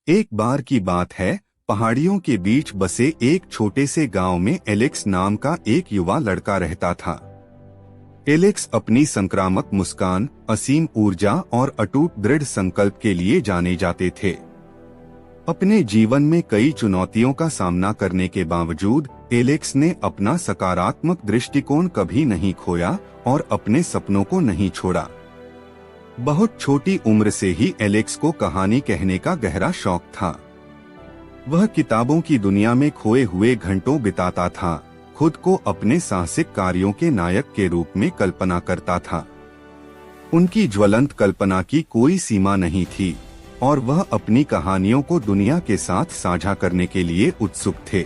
एक बार की बात है, पहाड़ियों के बीच बसे एक छोटे से गांव में एलेक्स नाम का एक युवा लड़का रहता था। एलेक्स अपनी संक्रामक मुस्कान, असीम ऊर्जा और अटूट दृढ़ संकल्प के लिए जाने जाते थे। अपने जीवन में कई चुनौतियों का सामना करने के बावजूद एलेक्स ने अपना सकारात्मक दृष्टिकोण कभी नहीं खोया और अपने सपनों को नहीं छोड़ा। बहुत छोटी उम्र से ही एलेक्स को कहानी कहने का गहरा शौक था। वह किताबों की दुनिया में खोए हुए घंटों बिताता था, खुद को अपने साहसिक कार्यों के नायक के रूप में कल्पना करता था। उनकी ज्वलंत कल्पना की कोई सीमा नहीं थी और वह अपनी कहानियों को दुनिया के साथ साझा करने के लिए उत्सुक थे।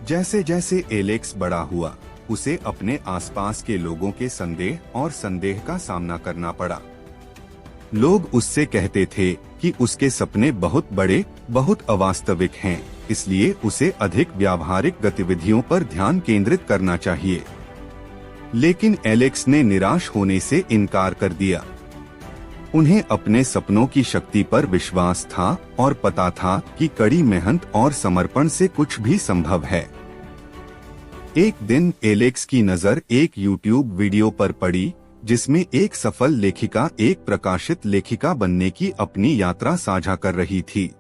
जैसे जैसे एलेक्स बड़ा हुआ, उसे अपने आसपास के लोगों के संदेह का सामना करना पड़ा। लोग उससे कहते थे कि उसके सपने बहुत बड़े, बहुत अवास्तविक हैं, इसलिए उसे अधिक व्यावहारिक गतिविधियों पर ध्यान केंद्रित करना चाहिए। लेकिन एलेक्स ने निराश होने से इनकार कर दिया। उन्हें अपने सपनों की शक्ति पर विश्वास था और पता था कि कड़ी मेहनत और समर्पण से कुछ भी संभव है। एक दिन एलेक्स की नजर एक YouTube वीडियो पर पड़ी, जिसमें एक सफल लेखिका एक प्रकाशित लेखिका बनने की अपनी यात्रा साझा कर रही थी।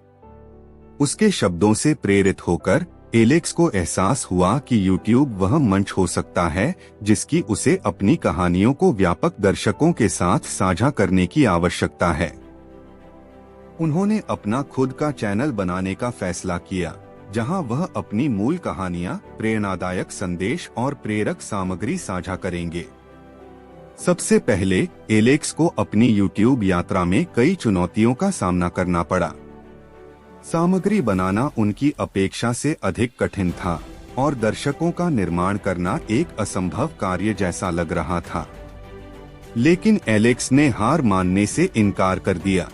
उसके शब्दों से प्रेरित होकर एलेक्स को एहसास हुआ कि YouTube वह मंच हो सकता है जिसकी उसे अपनी कहानियों को व्यापक दर्शकों के साथ साझा करने की आवश्यकता है। उन्होंने अपना खुद का चैनल बनाने का फैसला किया, जहां वह अपनी मूल कहानियां, प्रेरणादायक संदेश और प्रेरक सामग्री साझा करेंगे। सबसे पहले एलेक्स को अपनी YouTube यात्रा में कई चुनौतियों का सामना करना पड़ा। सामग्री बनाना उनकी अपेक्षा से अधिक कठिन था और दर्शकों का निर्माण करना एक असंभव कार्य जैसा लग रहा था। लेकिन एलेक्स ने हार मानने से इनकार कर दिया।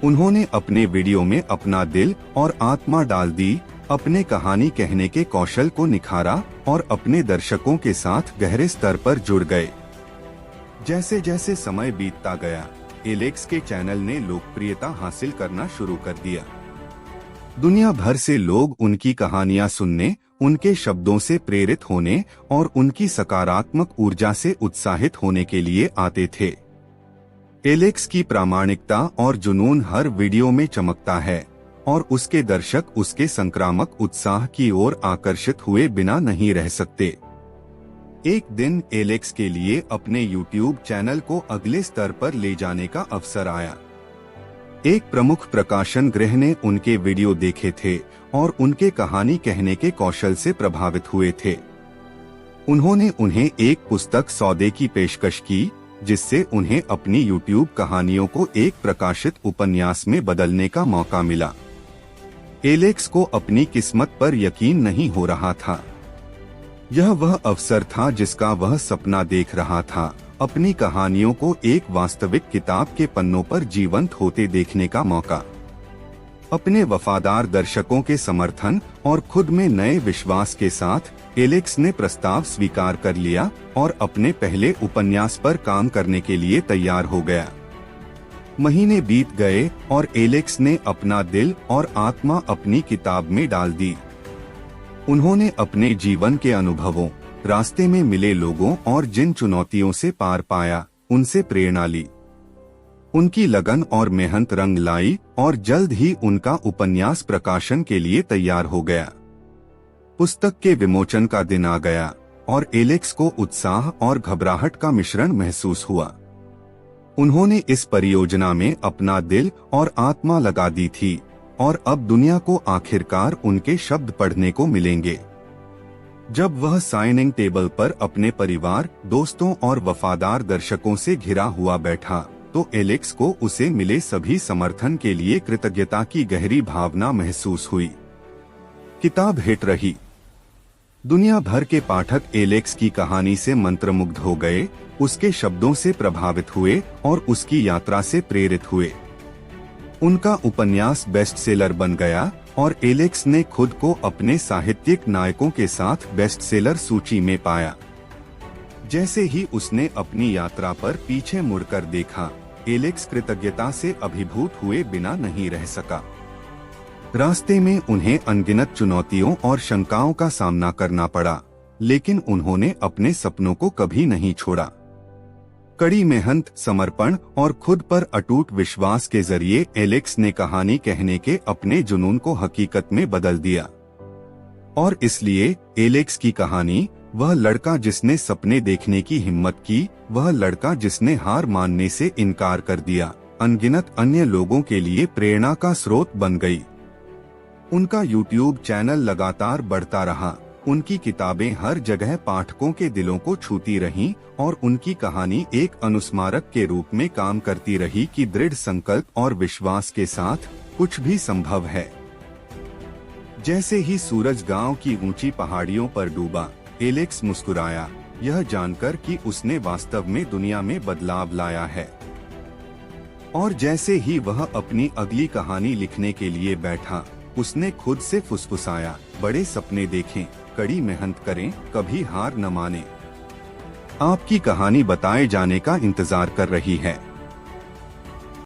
उन्होंने अपने वीडियो में अपना दिल और आत्मा डाल दी, अपने कहानी कहने के कौशल को निखारा और अपने दर्शकों के साथ गहरे स्तर पर जुड़ गए। जैसे जैसे समय बीतता गया, एलेक्स के चैनल ने लोकप्रियता हासिल करना शुरू कर दिया। दुनिया भर से लोग उनकी कहानियां सुनने, उनके शब्दों से प्रेरित होने और उनकी सकारात्मक ऊर्जा से उत्साहित होने के लिए आते थे। एलेक्स की प्रामाणिकता और जुनून हर वीडियो में चमकता है और उसके दर्शक उसके संक्रामक उत्साह की ओर आकर्षित हुए बिना नहीं रह सकते। एक दिन एलेक्स के लिए अपने YouTube चैनल को अगले स्तर पर ले जाने का अवसर आया। एक प्रमुख प्रकाशन गृह ने उनके वीडियो देखे थे और उनके कहानी कहने के कौशल से प्रभावित हुए थे। उन्होंने उन्हें एक पुस्तक सौदे की पेशकश की, जिससे उन्हें अपनी YouTube कहानियों को एक प्रकाशित उपन्यास में बदलने का मौका मिला। एलेक्स को अपनी किस्मत पर यकीन नहीं हो रहा था। यह वह अवसर था जिसका वह सपना देख रहा था, अपनी कहानियों को एक वास्तविक किताब के पन्नों पर जीवंत होते देखने का मौका। अपने वफादार दर्शकों के समर्थन और खुद में नए विश्वास के साथ एलेक्स ने प्रस्ताव स्वीकार कर लिया और अपने पहले उपन्यास पर काम करने के लिए तैयार हो गया। महीने बीत गए और एलेक्स ने अपना दिल और आत्मा अपनी किताब में डाल दी। उन्होंने अपने जीवन के अनुभवों, रास्ते में मिले लोगों और जिन चुनौतियों से पार पाया, उनसे प्रेरणा ली। उनकी लगन और मेहनत रंग लाई और जल्द ही उनका उपन्यास प्रकाशन के लिए तैयार हो गया। पुस्तक के विमोचन का दिन आ गया और एलेक्स को उत्साह और घबराहट का मिश्रण महसूस हुआ। उन्होंने इस परियोजना में अपना दिल और आत्मा लगा दी थी और अब दुनिया को आखिरकार उनके शब्द पढ़ने को मिलेंगे। जब वह साइनिंग टेबल पर अपने परिवार, दोस्तों और वफादार दर्शकों से घिरा हुआ बैठा, तो एलेक्स को उसे मिले सभी समर्थन के लिए कृतज्ञता की गहरी भावना महसूस हुई। किताब हिट रही। दुनिया भर के पाठक एलेक्स की कहानी से मंत्रमुग्ध हो गए, उसके शब्दों से प्रभावित हुए और उसकी यात्रा से प्रेरित हुए। उनका उपन्यास बेस्ट सेलर बन गया और एलेक्स ने खुद को अपने साहित्यिक नायकों के साथ बेस्ट सेलर सूची में पाया। जैसे ही उसने अपनी यात्रा पर पीछे मुड़कर देखा, एलेक्स कृतज्ञता से अभिभूत हुए बिना नहीं रह सका। रास्ते में उन्हें अनगिनत चुनौतियों और शंकाओं का सामना करना पड़ा, लेकिन उन्होंने अपने सपनों को कभी नहीं छोड़ा। कड़ी मेहनत, समर्पण और खुद पर अटूट विश्वास के जरिए एलेक्स ने कहानी कहने के अपने जुनून को हकीकत में बदल दिया। और इसलिए एलेक्स की कहानी, वह लड़का जिसने सपने देखने की हिम्मत की, वह लड़का जिसने हार मानने से इनकार कर दिया, अनगिनत अन्य लोगों के लिए प्रेरणा का स्रोत बन गई। उनका YouTube चैनल लगातार बढ़ता रहा, उनकी किताबें हर जगह पाठकों के दिलों को छूती रहीं और उनकी कहानी एक अनुस्मारक के रूप में काम करती रही कि दृढ़ संकल्प और विश्वास के साथ कुछ भी संभव है। जैसे ही सूरज गांव की ऊंची पहाड़ियों पर डूबा, एलेक्स मुस्कुराया, यह जानकर कि उसने वास्तव में दुनिया में बदलाव लाया है। और जैसे ही वह अपनी अगली कहानी लिखने के लिए बैठा, उसने खुद से फुसफुसाया, बड़े सपने देखें, कड़ी मेहनत करें, कभी हार न माने। आपकी कहानी बताए जाने का इंतजार कर रही है।